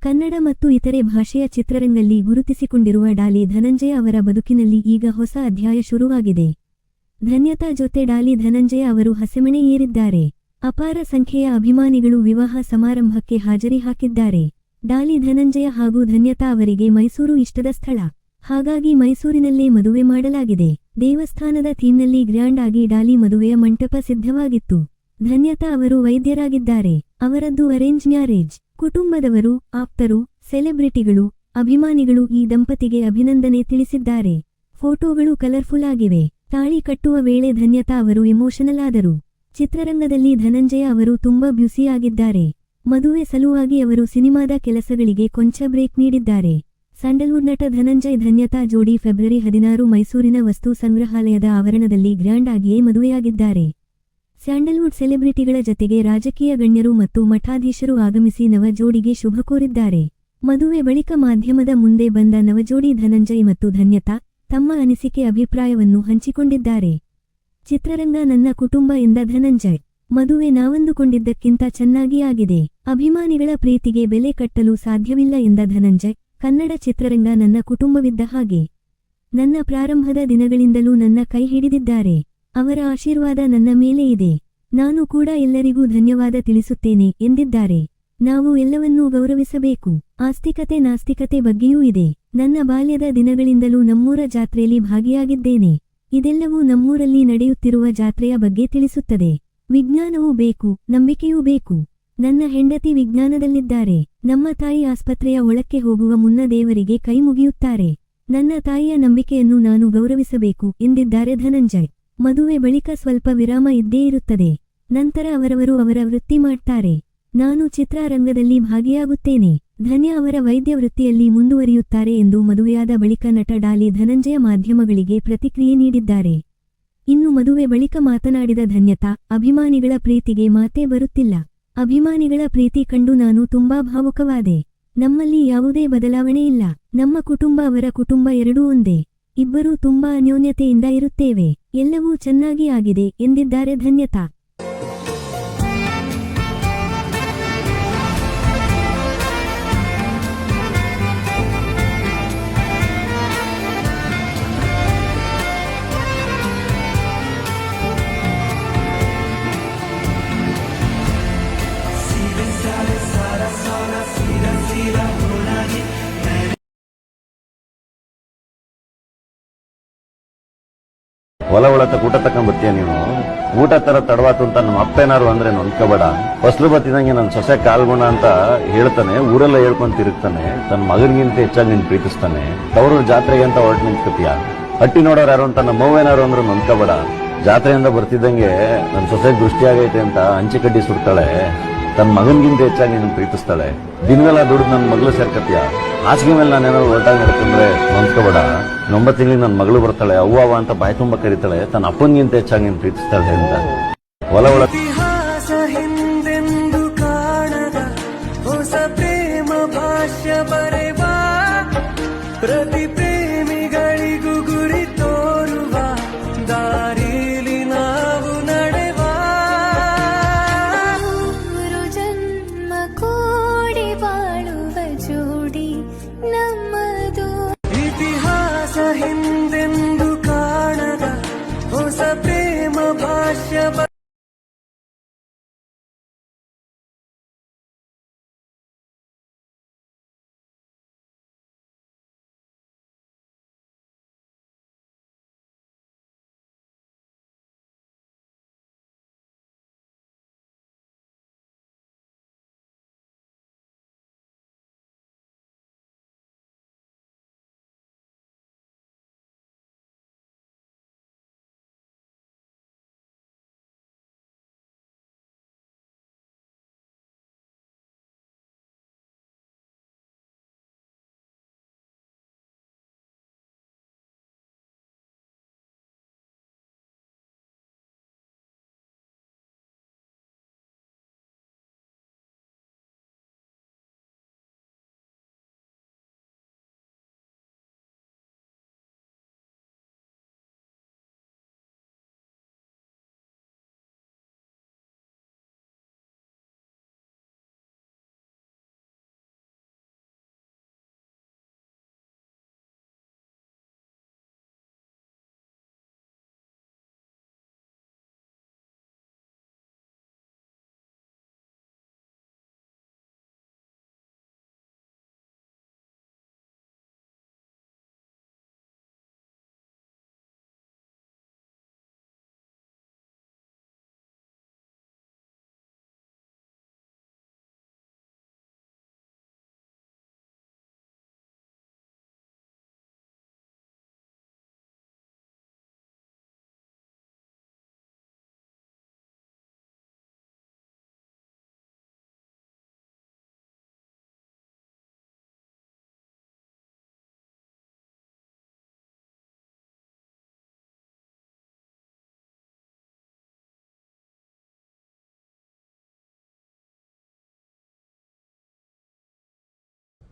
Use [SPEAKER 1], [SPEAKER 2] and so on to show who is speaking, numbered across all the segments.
[SPEAKER 1] ಕನ್ನಡ ಮತ್ತು ಇತರೆ ಭಾಷೆಯ ಚಿತ್ರರಂಗದಲ್ಲಿ ಗುರುತಿಸಿಕೊಂಡಿರುವ ಡಾಲಿ ಧನಂಜಯ ಅವರ ಬದುಕಿನಲ್ಲಿ ಈಗ ಹೊಸ ಅಧ್ಯಾಯ ಶುರುವಾಗಿದೆ. ಧನ್ಯತಾ ಜೊತೆ ಡಾಲಿ ಧನಂಜಯ ಅವರು ಹಸೆಮಣೆ ಏರಿದ್ದಾರೆ. ಅಪಾರ ಸಂಖ್ಯೆಯ ಅಭಿಮಾನಿಗಳು ವಿವಾಹ ಸಮಾರಂಭಕ್ಕೆ ಹಾಜರಿ ಹಾಕಿದ್ದಾರೆ. ಡಾಲಿ ಧನಂಜಯ ಹಾಗೂ ಧನ್ಯತಾ ಅವರಿಗೆ ಮೈಸೂರು ಇಷ್ಟದ ಸ್ಥಳ. ಹಾಗಾಗಿ ಮೈಸೂರಿನಲ್ಲೇ ಮದುವೆ ಮಾಡಲಾಗಿದೆ. ದೇವಸ್ಥಾನದ ಥೀಮ್ನಲ್ಲಿ ಗ್ರ್ಯಾಂಡ್ ಆಗಿ ಡಾಲಿ ಮದುವೆಯ ಮಂಟಪ ಸಿದ್ಧವಾಗಿತ್ತು. ಧನ್ಯತಾ ಅವರು ವೈದ್ಯರಾಗಿದ್ದಾರೆ. ಅವರದ್ದು ಅರೇಂಜ್ ಮ್ಯಾರೇಜ್. ಕುಟುಂಬದವರು, ಆಪ್ತರು, ಸೆಲೆಬ್ರಿಟಿಗಳು, ಅಭಿಮಾನಿಗಳು ಈ ದಂಪತಿಗೆ ಅಭಿನಂದನೆ ತಿಳಿಸಿದ್ದಾರೆ. ಫೋಟೋಗಳು ಕಲರ್ಫುಲ್ ಆಗಿವೆ. ತಾಳಿ ಕಟ್ಟುವ ವೇಳೆ ಧನ್ಯತಾ ಅವರು ಎಮೋಷನಲ್ ಆದರು. ಚಿತ್ರರಂಗದಲ್ಲಿ ಧನಂಜಯ ಅವರು ತುಂಬಾ ಬ್ಯುಸಿಯಾಗಿದ್ದಾರೆ. ಮದುವೆ ಸಲುವಾಗಿ ಅವರು ಸಿನಿಮಾದ ಕೆಲಸಗಳಿಗೆ ಕೊಂಚ ಬ್ರೇಕ್ ನೀಡಿದ್ದಾರೆ. ಸ್ಯಾಂಡಲ್ವುಡ್ ನಟ ಧನಂಜಯ್ ಧನ್ಯತಾ ಜೋಡಿ ಫೆಬ್ರವರಿ 16 ಮೈಸೂರಿನ ವಸ್ತು ಸಂಗ್ರಹಾಲಯದ ಆವರಣದಲ್ಲಿ ಗ್ರ್ಯಾಂಡ್ ಆಗಿಯೇ ಮದುವೆಯಾಗಿದ್ದಾರೆ. ಸ್ಯಾಂಡಲ್ವುಡ್ ಸೆಲೆಬ್ರಿಟಿಗಳ ಜತೆಗೆ ರಾಜಕೀಯ ಗಣ್ಯರು ಮತ್ತು ಮಠಾಧೀಶರು ಆಗಮಿಸಿ ನವ ಜೋಡಿಗೆ ಶುಭ ಕೋರಿದ್ದಾರೆ. ಮದುವೆ ಬಳಿಕ ಮಾಧ್ಯಮದ ಮುಂದೆ ಬಂದ ನವಜೋಡಿ ಧನಂಜಯ್ ಮತ್ತು ಧನ್ಯತಾ ತಮ್ಮ ಅನಿಸಿಕೆ ಅಭಿಪ್ರಾಯವನ್ನು ಹಂಚಿಕೊಂಡಿದ್ದಾರೆ. ಚಿತ್ರರಂಗ ನನ್ನ ಕುಟುಂಬ ಎಂದ ಧನಂಜಯ್. ಮದುವೆ ನಾವಂದುಕೊಂಡಿದ್ದಕ್ಕಿಂತ ಚೆನ್ನಾಗಿ ಆಗಿದೆ. ಅಭಿಮಾನಿಗಳ ಪ್ರೀತಿಗೆ ಬೆಲೆ ಕಟ್ಟಲು ಸಾಧ್ಯವಿಲ್ಲ ಎಂದ ಧನಂಜಯ್, ಕನ್ನಡ ಚಿತ್ರರಂಗ ನನ್ನ ಕುಟುಂಬವಿದ್ದ ಹಾಗೆ. ನನ್ನ ಪ್ರಾರಂಭದ ದಿನಗಳಿಂದಲೂ ನನ್ನ ಕೈ ಹಿಡಿದಿದ್ದಾರೆ. ಅವರ ಆಶೀರ್ವಾದ ನನ್ನ ಮೇಲೆ ಇದೆ. ನಾನು ಕೂಡ ಎಲ್ಲರಿಗೂ ಧನ್ಯವಾದ ತಿಳಿಸುತ್ತೇನೆ ಎಂದಿದ್ದಾರೆ. ನಾವು ಎಲ್ಲವನ್ನೂ ಗೌರವಿಸಬೇಕು. ಆಸ್ತಿಕತೆ ನಾಸ್ತಿಕತೆ ಬಗ್ಗೆಯೂ ಇದೆ. ನನ್ನ ಬಾಲ್ಯದ ದಿನಗಳಿಂದಲೂ ನಮ್ಮೂರ ಜಾತ್ರೆಯಲ್ಲಿ ಭಾಗಿಯಾಗಿದ್ದೇನೆ. ಇದೆಲ್ಲವೂ ನಮ್ಮೂರಲ್ಲಿ ನಡೆಯುತ್ತಿರುವ ಜಾತ್ರೆಯ ಬಗ್ಗೆ ತಿಳಿಸುತ್ತದೆ. ವಿಜ್ಞಾನವೂ ಬೇಕು, ನಂಬಿಕೆಯೂ ಬೇಕು. ನನ್ನ ಹೆಂಡತಿ ವಿಜ್ಞಾನದಲ್ಲಿದ್ದಾರೆ. ನಮ್ಮ ತಾಯಿ ಆಸ್ಪತ್ರೆಯ ಒಳಕ್ಕೆ ಹೋಗುವ ಮುನ್ನ ದೇವರಿಗೆ ಕೈ ಮುಗಿಯುತ್ತಾರೆ. ನನ್ನ ತಾಯಿಯ ನಂಬಿಕೆಯನ್ನು ನಾನು ಗೌರವಿಸಬೇಕು ಎಂದಿದ್ದಾರೆ ಧನಂಜಯ್. ಮದುವೆ ಬಳಿಕ ಸ್ವಲ್ಪ ವಿರಾಮ ಇದ್ದೇ ಇರುತ್ತದೆ. ನಂತರ ಅವರವರು ಅವರ ವೃತ್ತಿ ಮಾಡ್ತಾರೆ. ನಾನು ಚಿತ್ರರಂಗದಲ್ಲಿ ಭಾಗಿಯಾಗುತ್ತೇನೆ. ಧನ್ಯ ಅವರ ವೈದ್ಯ ವೃತ್ತಿಯಲ್ಲಿ ಮುಂದುವರಿಯುತ್ತಾರೆ ಎಂದು ಮದುವೆಯಾದ ಬಳಿಕ ನಟ ಡಾಲಿ ಧನಂಜಯ ಮಾಧ್ಯಮಗಳಿಗೆ ಪ್ರತಿಕ್ರಿಯೆ ನೀಡಿದ್ದಾರೆ. ಇನ್ನು ಮದುವೆ ಬಳಿಕ ಮಾತನಾಡಿದ ಧನ್ಯತಾ, ಅಭಿಮಾನಿಗಳ ಪ್ರೀತಿಗೆ ಮಾತೇ ಬರುತ್ತಿಲ್ಲ. ಅಭಿಮಾನಿಗಳ ಪ್ರೀತಿ ಕಂಡು ನಾನು ತುಂಬಾ ಭಾವುಕವಾದೆ. ನಮ್ಮಲ್ಲಿ ಯಾವುದೇ ಬದಲಾವಣೆ ಇಲ್ಲ. ನಮ್ಮ ಕುಟುಂಬ ಅವರ ಕುಟುಂಬ ಎರಡೂ ಒಂದೇ. ಇಬ್ಬರೂ ತುಂಬಾ ಅನ್ಯೋನ್ಯತೆಯಿಂದ ಇರುತ್ತೇವೆ. ಎಲ್ಲವೂ ಚೆನ್ನಾಗಿ ಆಗಿದೆ ಎಂದಿದ್ದಾರೆ ಧನ್ಯತಾ.
[SPEAKER 2] ಹೊಲ ಒಳತ ಊಟ ತಕೊಂಡ್ಬರ್ತೀಯ ನೀನು. ಊಟ ತರ ತಡವಾತು ಅಂತ ನಮ್ಮ ಅಪ್ಪೇನಾರು ಅಂದ್ರೆ ನೊಂದ್ಕೋಬೇಡ. ಫಸ್ಲು ಬತ್ತಿದಂಗೆ ನನ್ನ ಸೊಸೆ ಕಾಲ್ಗುಣ ಅಂತ ಹೇಳ್ತಾನೆ, ಊರೆಲ್ಲ ಹೇಳ್ಕೊಂಡ್ ತಿರುಗ್ತಾನೆ. ತನ್ನ ಮಗನಿಗಿಂತ ಹೆಚ್ಚಾಗಿ ನೀನ್ ಪ್ರೀತಿಸ್ತಾನೆ. ತವರು ಜಾತ್ರೆಗೆ ಅಂತ ಹೊರಟು ನಿಂತ್ಕತಿಯ. ಹಟ್ಟಿ ನೋಡೋರು ಯಾರು ಅಂತ ನಮ್ಮ ಅವ್ವೇನಾರು ಅಂದ್ರೆ ನೊಂದ್ಕೋಬೇಡ. ಜಾತ್ರೆಯಿಂದ ಬರ್ತಿದ್ದಂಗೆ ನನ್ನ ಸೊಸೆ ದೃಷ್ಟಿ ಆಗೈತೆ ಅಂತ ಹಂಚಿ ಕಡ್ಡಿ ಸುಡ್ತಾಳೆ. ತನ್ನ ಮಗನ್ಗಿಂತ ಹೆಚ್ಚಾಗಿ ನೀನು ಪ್ರೀತಿಸ್ತಾಳೆ. ದಿನವೆಲ್ಲ ದುಡ್ದು ನನ್ನ ಮಗಳು ಸೇರ್ಕತಿಯ. ಹಾಸಿಗೆ ಮೇಲೆ ನಾನೇನಾದ್ರು ಹೊರಟಾಗಿ ನಡ್ಕೊಂಡ್ರೆ ನೊಂದ್ಕೋಬೇಡ. 9 ತಿಂಗಳಿಗೆ ನನ್ನ ಮಗಳು ಬರ್ತಾಳೆ, ಅವ್ವ ಅಂತ ಬಾಯಿ ತುಂಬ ಕರೀತಾಳೆ. ತನ್ನ ಅಪ್ಪನಿಗಿಂತ ಹೆಚ್ಚಾಗಿ ನೀನು ಪ್ರೀತಿಸ್ತಾಳೆ ಅಂತ ಹೊಲ ಒಳ
[SPEAKER 3] ಹಿಂದೆಂದು ಕಾಣದ ಹೊಸ ಪ್ರೇಮ ಭಾಷ್ಯ ಬರೆವಾ. ಪ್ರತಿ ಪ್ರೇಮಿಗಳಿಗೂ ಗುರಿ ತೋರುವ ದಾರಿಲಿ ನಾವು ನಡೆವಾ.
[SPEAKER 4] ಜನ್ಮ ಕೂಡಿ ಬಾಳುವ ಜೋಡಿ ನಮ್ಮದು.
[SPEAKER 3] ಇತಿಹಾಸ ಹಿಂದೆಂದು ಕಾಣದ ಹೊಸ ಪ್ರೇಮ ಭಾಷ್ಯ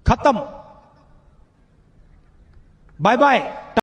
[SPEAKER 5] खत्म, बाय बाय।